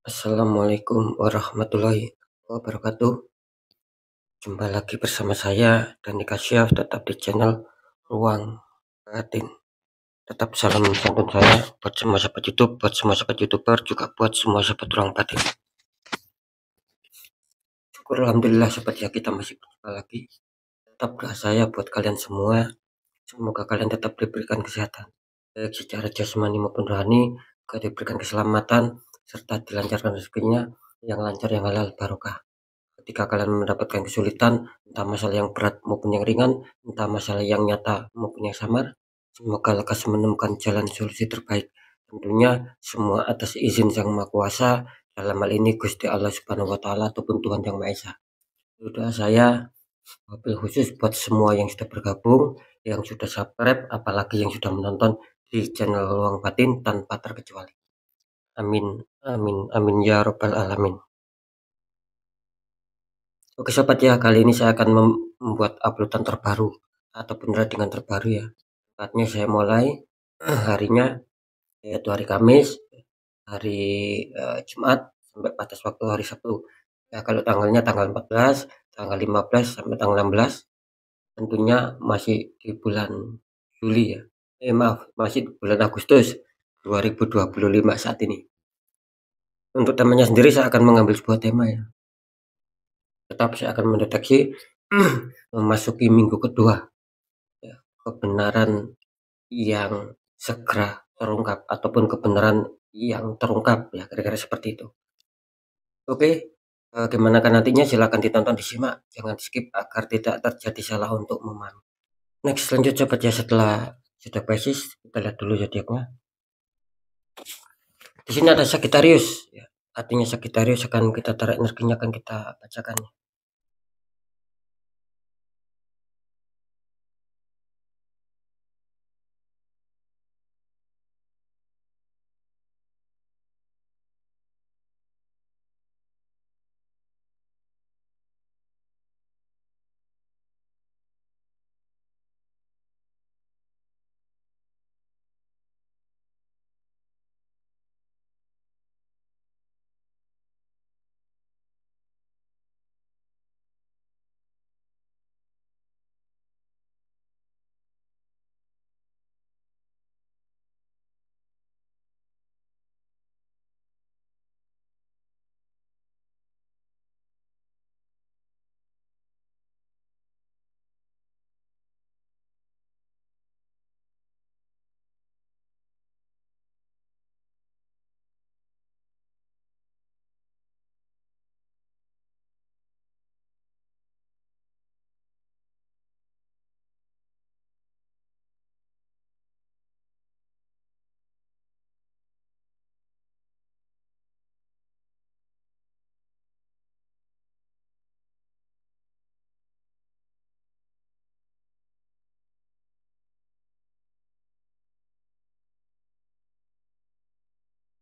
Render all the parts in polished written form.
Assalamualaikum warahmatullahi wabarakatuh. Jumpa lagi bersama saya Dani Kasyaf, tetap di channel Ruang Batin. Tetap salam santun saya buat semua sahabat YouTube, buat semua sahabat YouTuber, juga buat semua sahabat Ruang Batin. Syukur alhamdulillah sahabat ya, kita masih berjumpa lagi. Tetap doa saya buat kalian semua, semoga kalian tetap diberikan kesehatan, baik secara jasmani maupun rohani, juga diberikan keselamatan, serta dilancarkan rezekinya yang lancar, yang halal barokah. Ketika kalian mendapatkan kesulitan, entah masalah yang berat maupun yang ringan, entah masalah yang nyata maupun yang samar, semoga lekas menemukan jalan solusi terbaik. Tentunya semua atas izin Sang Maha Kuasa, dalam hal ini Gusti Allah Subhanahu wa Ta'ala ataupun Tuhan Yang Maha Esa. Doa saya wabil khusus buat semua yang sudah bergabung, yang sudah subscribe, apalagi yang sudah menonton di channel Ruang Batin tanpa terkecuali. Amin, amin, amin ya robbal alamin. Oke sobat ya, kali ini saya akan membuat uploadan terbaru ataupun ratingan terbaru ya. Tepatnya saya mulai harinya yaitu hari Kamis, hari Jumat, sampai batas waktu hari Sabtu. Ya, kalau tanggalnya tanggal 14, tanggal 15 sampai tanggal 16, tentunya masih di bulan Juli ya. Masih di bulan Agustus 2025 saat ini. Untuk temanya sendiri saya akan mengambil sebuah tema ya. Tetap saya akan mendeteksi memasuki minggu kedua ya, kebenaran yang segera terungkap ataupun kebenaran yang terungkap ya, kira-kira seperti itu. Oke, gimana kan nantinya silahkan ditonton, disimak, jangan skip agar tidak terjadi salah untuk memahami. Next, lanjut sobat ya, setelah sudah basis kita lihat dulu zodiaknya. Di sini ada Sagittarius ya, artinya Sagittarius akan kita tarik energinya, akan kita bacakan.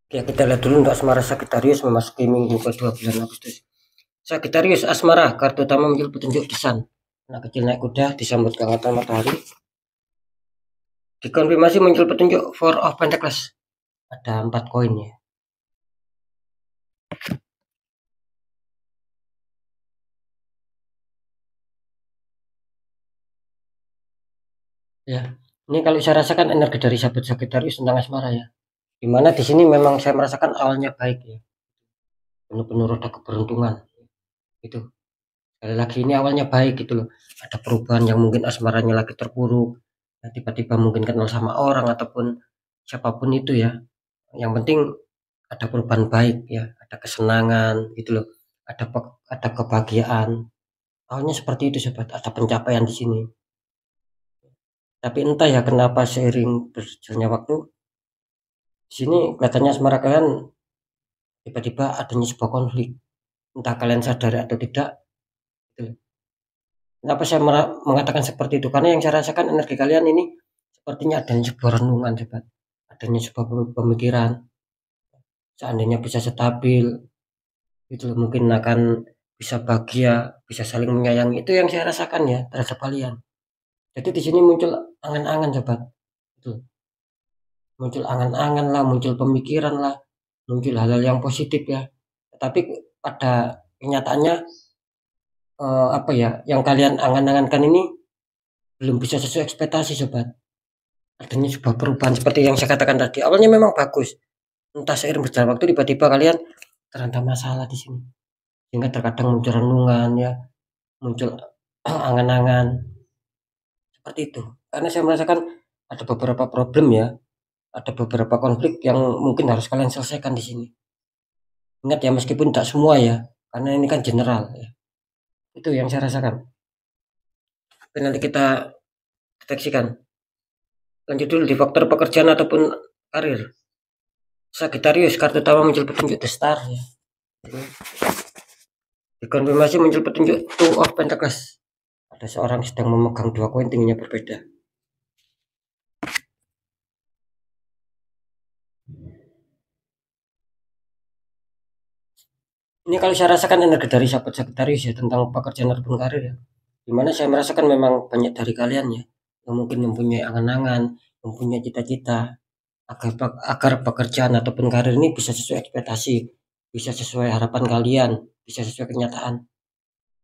Ya, kita lihat dulu untuk asmara Sagittarius memasuki minggu kedua bulan Agustus. Sagittarius asmara, kartu utama muncul petunjuk desan. Anak kecil naik kuda disambut kehangatan matahari. Dikonfirmasi muncul petunjuk Four of Pentacles. Ada 4 koin ya. Ya, ini kalau saya rasakan energi dari sahabat Sagittarius tentang asmara ya. Dimana di sini memang saya merasakan awalnya baik ya, penuh-penuh roda keberuntungan. Itu sekali lagi ini awalnya baik gitu loh. Ada perubahan yang mungkin asmaranya lagi terpuruk, ya, tiba-tiba mungkin kenal sama orang ataupun siapapun itu ya. Yang penting ada perubahan baik ya, ada kesenangan gitu loh, ada kebahagiaan. Awalnya seperti itu sobat, ada pencapaian di sini. Tapi entah ya kenapa seiring berjalannya waktu, di sini kelihatannya asmara kalian tiba-tiba adanya sebuah konflik. Entah kalian sadari atau tidak. Gitu. Kenapa saya mengatakan seperti itu? Karena yang saya rasakan energi kalian ini sepertinya adanya sebuah renungan sobat, adanya sebuah pemikiran. Seandainya bisa stabil, itu mungkin akan bisa bahagia, bisa saling menyayangi. Itu yang saya rasakan ya terhadap kalian. Jadi di sini muncul angan-angan sobat, itu muncul angan-angan lah, muncul pemikiran lah, muncul hal-hal yang positif ya. tetapi pada kenyataannya apa ya, yang kalian angan-angankan ini belum bisa sesuai ekspektasi sobat. Adanya sebuah perubahan seperti yang saya katakan tadi. Awalnya memang bagus, entah seiring berjalan waktu tiba-tiba kalian terhantam masalah di sini. Sehingga terkadang muncul renungan ya, muncul angan-angan seperti itu. Karena saya merasakan ada beberapa problem ya, ada beberapa konflik yang mungkin harus kalian selesaikan di sini. Ingat ya, meskipun tak semua ya, karena ini kan general ya. Itu yang saya rasakan. Tapi nanti kita deteksikan. Lanjut dulu di faktor pekerjaan ataupun karir. Sagittarius, kartu utama muncul petunjuk The Star ya. Dikonfirmasi muncul petunjuk Two of Pentacles. Ada seorang sedang memegang dua koin tingginya berbeda. Ini kalau saya rasakan energi dari sahabat Sagittarius ya tentang pekerjaan ataupun karir ya. Dimana saya merasakan memang banyak dari kalian ya yang mungkin mempunyai angan-angan, mempunyai cita-cita agar pekerjaan ataupun karir ini bisa sesuai ekspektasi, bisa sesuai harapan kalian, bisa sesuai kenyataan.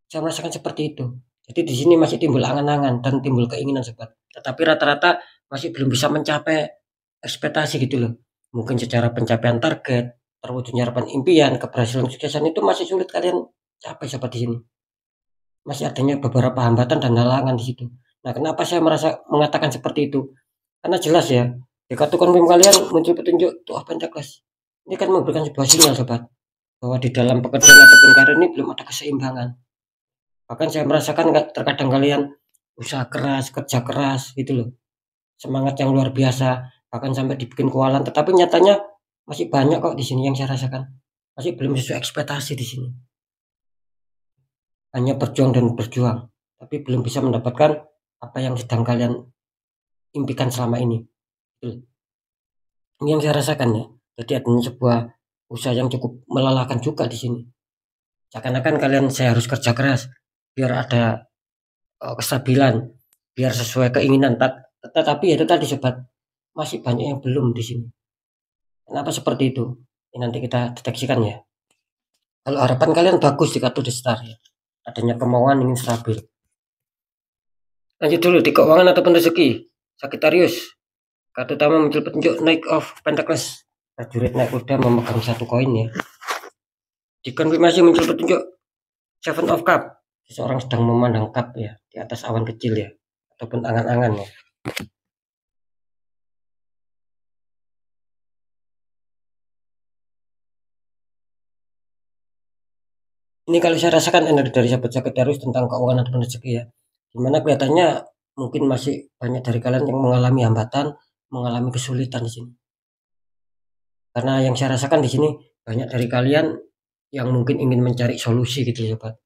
Saya merasakan seperti itu. Jadi di sini masih timbul angan-angan dan timbul keinginan sobat. Tetapi rata-rata masih belum bisa mencapai ekspektasi gitu loh. Mungkin secara pencapaian target, terwujudnya harapan impian, keberhasilan suksesan itu masih sulit kalian capai sobat di sini. Masih adanya beberapa hambatan dan halangan di situ. Nah, kenapa saya mengatakan seperti itu? Karena jelas ya, di kartu konfirm kalian muncul petunjuk Two of Pentacles. Ini kan memberikan sebuah sinyal sobat, bahwa di dalam pekerjaan ataupun karir ini belum ada keseimbangan. Bahkan saya merasakan terkadang kalian usaha keras, kerja keras gitu loh. Semangat yang luar biasa, bahkan sampai dibikin kualan, tetapi nyatanya masih banyak kok di sini yang saya rasakan. Masih belum sesuai ekspektasi di sini. Hanya berjuang dan berjuang, tapi belum bisa mendapatkan apa yang sedang kalian impikan selama ini. Ini yang saya rasakan ya. Jadi adanya sebuah usaha yang cukup melelahkan juga di sini. Seakan-akan kalian saya harus kerja keras biar ada kestabilan, biar sesuai keinginan. Tetapi ya itu tadi sobat, masih banyak yang belum di sini. Kenapa seperti itu? Ini nanti kita deteksikan ya. Kalau harapan kalian bagus di kartu The Star ya, adanya kemauan ingin stabil. Lanjut dulu di keuangan ataupun rezeki. Sagittarius, kartu utama muncul petunjuk Knight of Pentacles. Prajurit naik kuda memegang satu koin ya. Dikonfirmasi muncul petunjuk Seven of Cup. Seseorang sedang memandang cup ya di atas awan kecil ya, ataupun angan-angan ya. Ini kalau saya rasakan energi dari sahabat Sagittarius tentang keuangan ataupun rezeki ya. Dimana kelihatannya mungkin masih banyak dari kalian yang mengalami hambatan, mengalami kesulitan di sini. Karena yang saya rasakan di sini banyak dari kalian yang mungkin ingin mencari solusi gitu ya, sobat.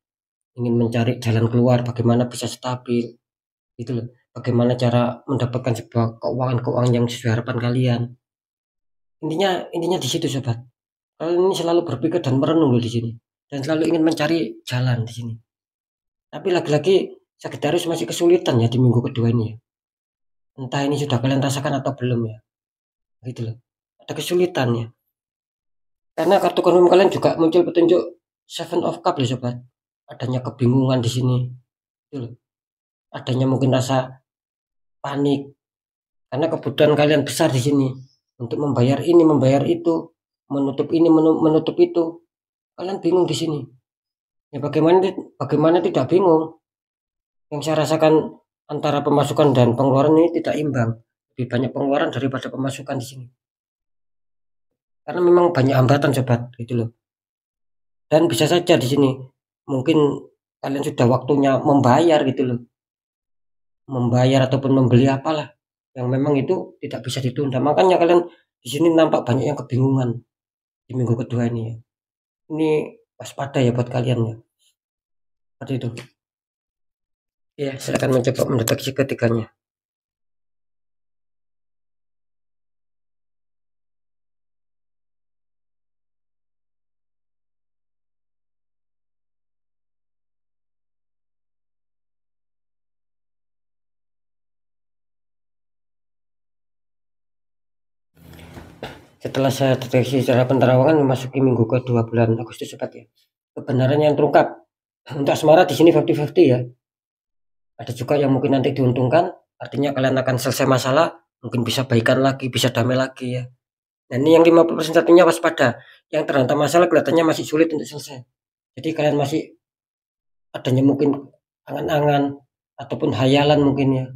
Ingin mencari jalan keluar bagaimana bisa stabil gitu loh. Bagaimana cara mendapatkan sebuah keuangan yang sesuai harapan kalian. Intinya di situ sobat. Kalian ini selalu berpikir dan merenung loh di sini dan selalu ingin mencari jalan di sini. Tapi lagi-lagi Sagittarius masih kesulitan ya di minggu kedua ini ya. Entah ini sudah kalian rasakan atau belum ya. Gitu loh. Ada kesulitan ya. Karena kartu konfirm kalian juga muncul petunjuk Seven of Cup loh sobat. Adanya kebingungan di sini. Gitu loh. Adanya mungkin rasa panik karena kebutuhan kalian besar di sini untuk membayar ini, membayar itu, menutup ini, menutup itu. Kalian bingung di sini. Ya bagaimana tidak bingung? Yang saya rasakan antara pemasukan dan pengeluaran ini tidak imbang. Lebih banyak pengeluaran daripada pemasukan di sini. Karena memang banyak hambatan sobat, gitu loh. Dan bisa saja di sini mungkin kalian sudah waktunya membayar gitu loh. Membayar ataupun membeli apalah yang memang itu tidak bisa ditunda. Makanya kalian di sini nampak banyak yang kebingungan di minggu kedua ini ya. Ini waspada ya buat kalian ya. Seperti itu. Ya, silakan mencoba mendeteksi ketiganya. Setelah saya deteksi secara penerawangan memasuki minggu ke-2 bulan Agustus sobat ya. Kebenaran yang terungkap. Untuk asmara di sini 50-50 ya. Ada juga yang mungkin nanti diuntungkan, artinya kalian akan selesai masalah, mungkin bisa baikan lagi, bisa damai lagi ya. Dan ini yang 50% satunya waspada. Yang terhantam masalah kelihatannya masih sulit untuk selesai. Jadi kalian masih adanya mungkin angan-angan ataupun hayalan mungkin ya.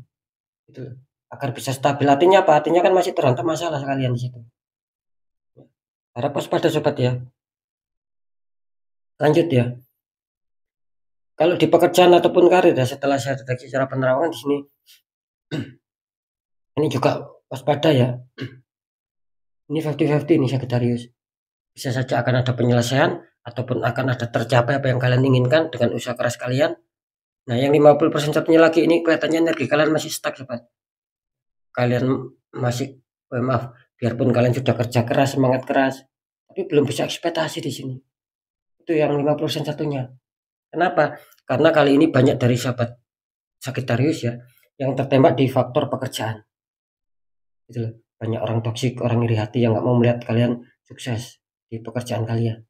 Itu agar bisa stabil. Artinya apa? Artinya kan masih terhantam masalah sekalian di situ. Harap waspada sobat ya. Lanjut ya. Kalau di pekerjaan ataupun karir ya, setelah saya deteksi secara penerawangan di sini ini juga waspada ya. Ini 50-50 ini Sagittarius. Bisa saja akan ada penyelesaian ataupun akan ada tercapai apa yang kalian inginkan dengan usaha keras kalian. Nah, yang 50% satunya lagi ini kelihatannya energi kalian masih stuck sobat. Kalian masih maaf, biarpun kalian sudah kerja keras, semangat keras, tapi belum bisa ekspektasi di sini. Itu yang 50% satunya. Kenapa? Karena kali ini banyak dari sahabat Sagittarius ya yang tertembak di faktor pekerjaan. Gitu loh. Banyak orang toksik, orang iri hati yang nggak mau melihat kalian sukses di pekerjaan kalian.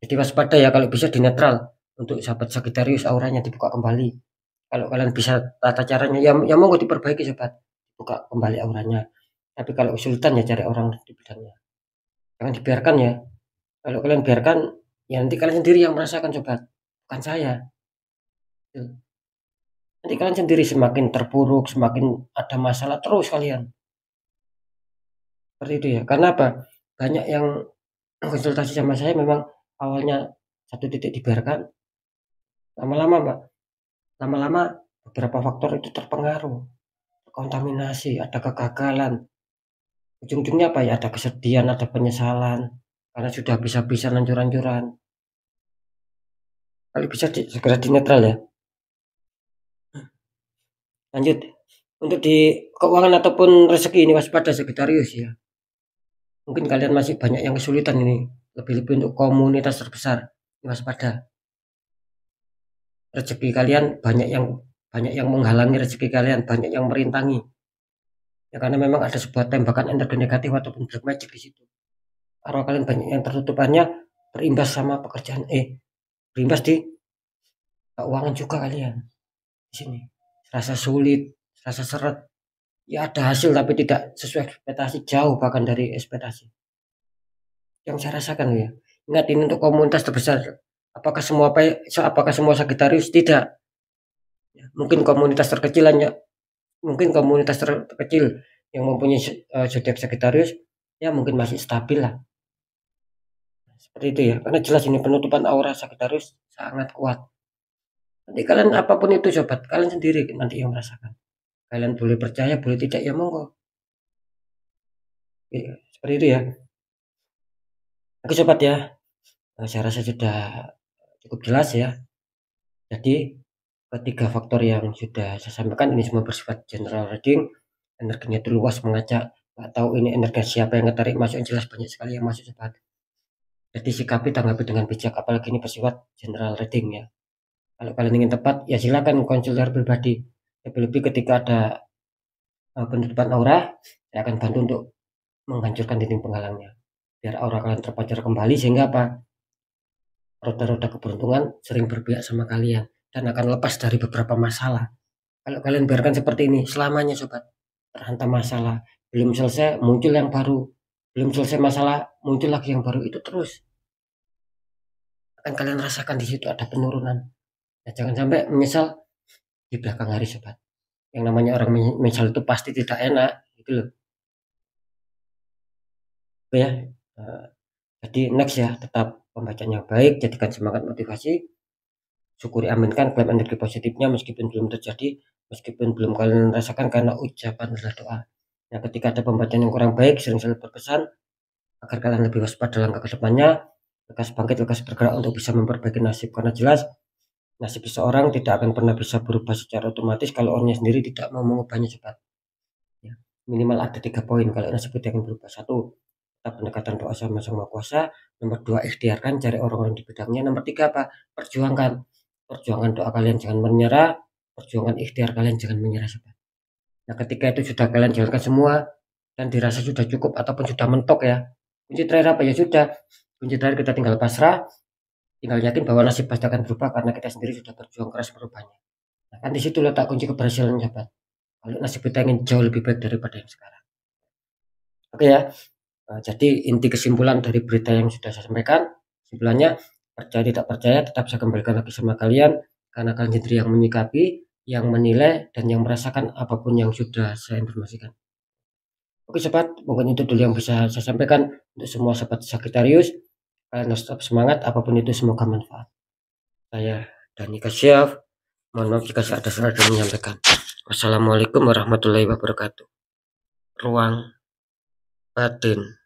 Jadi waspada ya, kalau bisa dinetral. Untuk sahabat Sagittarius auranya dibuka kembali. Kalau kalian bisa tata caranya ya monggo diperbaiki sobat. Buka kembali auranya. Tapi kalau kesulitan ya cari orang di bidangnya. Jangan dibiarkan ya. Kalau kalian biarkan ya nanti kalian sendiri yang merasakan sobat. Bukan saya. Nanti kalian sendiri semakin terpuruk, semakin ada masalah terus kalian. Seperti itu ya. Karena apa? Banyak yang konsultasi sama saya memang awalnya satu titik dibiarkan, lama-lama Mbak, lama-lama beberapa faktor itu terpengaruh, kontaminasi, ada kegagalan. Ujung-ujungnya apa ya? Ada kesedihan, ada penyesalan, karena sudah habis-habisan hancur-hancuran. Kalau bisa segera dinetral ya. Lanjut. Untuk di keuangan ataupun rezeki ini waspada Sagittarius ya. Mungkin kalian masih banyak yang kesulitan ini. Lebih-lebih untuk komunitas terbesar. Waspada. Rezeki kalian banyak yang menghalangi rezeki kalian, banyak yang merintangi. Ya karena memang ada sebuah tembakan energi negatif ataupun black magic di situ. Arwah kalian banyak yang tertutupannya berimbas sama pekerjaan berimbas di keuangan juga kalian. Di sini. Rasa sulit, rasa seret. Ya ada hasil tapi tidak sesuai ekspektasi, jauh bahkan dari ekspektasi. Yang saya rasakan ya. Ingat ini untuk komunitas terbesar. Apakah semua Sagittarius? Tidak. Ya, mungkin komunitas terkecil yang mempunyai zodiak Sagittarius ya mungkin masih stabil lah. Seperti itu ya. Karena jelas ini penutupan aura Sagittarius sangat kuat. Nanti kalian apapun itu sobat, kalian sendiri nanti yang merasakan. Kalian boleh percaya, boleh tidak ya monggo. Ya, seperti itu ya. Oke sobat ya. Saya rasa sudah cukup jelas ya. Jadi ketiga faktor yang sudah saya sampaikan ini semua bersifat general reading. Energinya itu luas mengajak. Nggak tahu ini energi siapa yang ketarik masuk, yang jelas banyak sekali yang masuk sobat. Jadi sikapi, tanggapi dengan bijak, apalagi ini bersifat general reading ya. Kalau kalian ingin tepat ya silakan konsultan pribadi. Lebih-lebih ketika ada penutupan aura, saya akan bantu untuk menghancurkan dinding penghalangnya. Biar aura kalian terpancar kembali sehingga apa? Roda-roda keberuntungan sering berpihak sama kalian dan akan lepas dari beberapa masalah. Kalau kalian biarkan seperti ini selamanya sobat, terhantam masalah, belum selesai muncul yang baru, belum selesai masalah muncul lagi yang baru, itu terus akan kalian rasakan di situ ada penurunan. Nah, jangan sampai menyesal di belakang hari sobat. Yang namanya orang menyesal itu pasti tidak enak gitu loh. Oke ya. Jadi next ya, tetap pembacaan yang baik, jadikan semangat motivasi, syukuri, aminkan, klaim energi positifnya meskipun belum terjadi, meskipun belum kalian rasakan, karena ucapan adalah doa. Nah, ketika ada pembacaan yang kurang baik, sering-sering berpesan agar kalian lebih waspada langkah ke depannya, lekas bangkit, lekas bergerak untuk bisa memperbaiki nasib, karena jelas nasib seseorang tidak akan pernah bisa berubah secara otomatis kalau orangnya sendiri tidak mau mengubahnya cepat. Ya, minimal ada 3 poin kalau nasib itu akan berubah. 1, tetap pendekatan doa sama Sang Maha Kuasa. Nomor 2, ikhtiarkan cari orang-orang di bidangnya. Nomor 3 apa? Perjuangkan doa kalian, jangan menyerah. Perjuangkan ikhtiar kalian, jangan menyerah sobat. Nah, ketika itu sudah kalian jalankan semua, dan dirasa sudah cukup ataupun sudah mentok ya, kunci terakhir apa? Ya sudah, kunci terakhir kita tinggal pasrah, tinggal yakin bahwa nasib pasti akan berubah karena kita sendiri sudah berjuang keras merubahnya. Nah, kan di situ letak kunci keberhasilan sahabat. Kalau nasib kita ingin jauh lebih baik daripada yang sekarang. Oke ya. Jadi inti kesimpulan dari berita yang sudah saya sampaikan, kesimpulannya, percaya tidak percaya tetap saya kembalikan lagi sama kalian, karena kalian sendiri yang menyikapi, yang menilai, dan yang merasakan apapun yang sudah saya informasikan. Oke sobat, mungkin itu dulu yang bisa saya sampaikan untuk semua sobat Sagittarius. Kalian harus tetap semangat, apapun itu semoga manfaat. Saya Dani Kasyaf, mohon maaf jika saya ada salah dalam menyampaikan. Wassalamualaikum warahmatullahi wabarakatuh. Ruang batin.